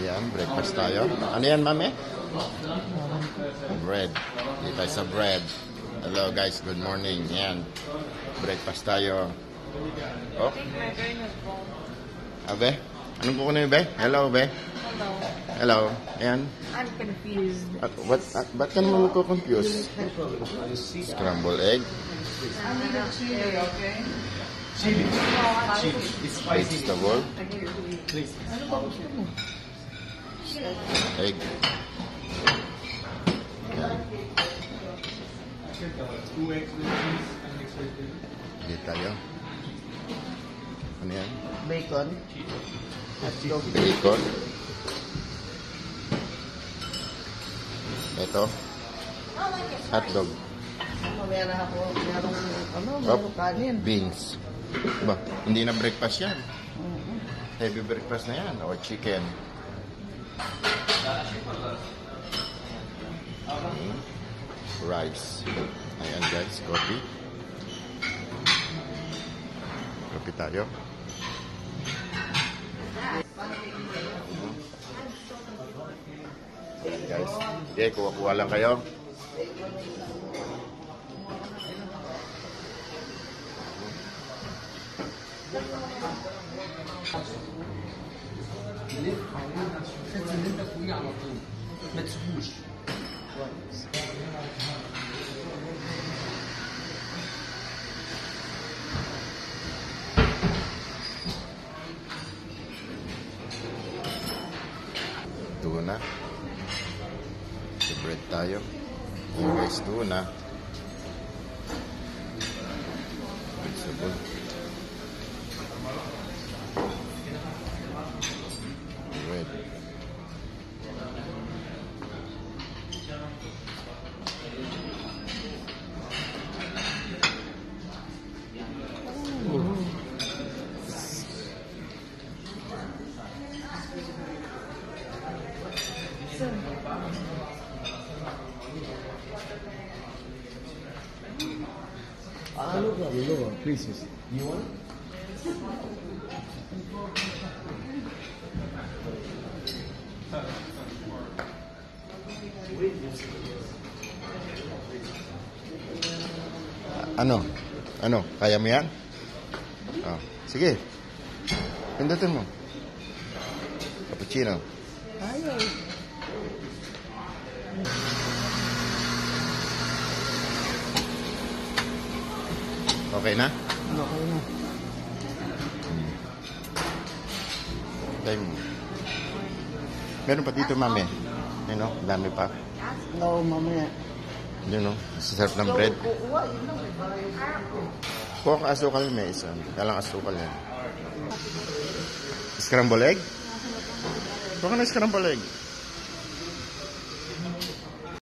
Yan, breakfast tayo. Ano yan, mami? Bread. Dito tayo sa bread. Hello guys, good morning. Yan, breakfast tayo. Oh. Abe? Anong kukunin, Be? Hello, Be? Hello. Hello. Ayan. I'm confused. Ba't ka naman magko-confuse? Scrambled egg. I need a chili, okay? Chili. Chili. It's spicy. Vegetable. Please. Ano ba gusto mo? Egg. Ayan. 2 eggs with cheese and mixed with Dito tayo. Ano yan? Bacon. Bacon. Ito. Hotdog. Mamaya na ako. Merong kanin. Beans. Ba, hindi na breakfast yan. Heavy breakfast na yan. Or chicken. Rice. Ayan guys, coffee. Coffee tayo. Ayan guys. Okay, kuha-kuha lang kayo. Tuna. So bread tayo. Ayan guys, tuna. Vegetable. Bread. Please. You want? Ano? Ano? Kaya mo yan? Oh, sige. Pindutin mo. Cappuccino. Ayaw. Okay na? Okay na. Time. Meron pa dito, mami. Yun o, dami pa. Oo, mamaya. Yun o, sarap ng bread. Kuha ka asukal, may isa. Dalang asukal yan. Scramble egg? Kuha ka na scramble egg.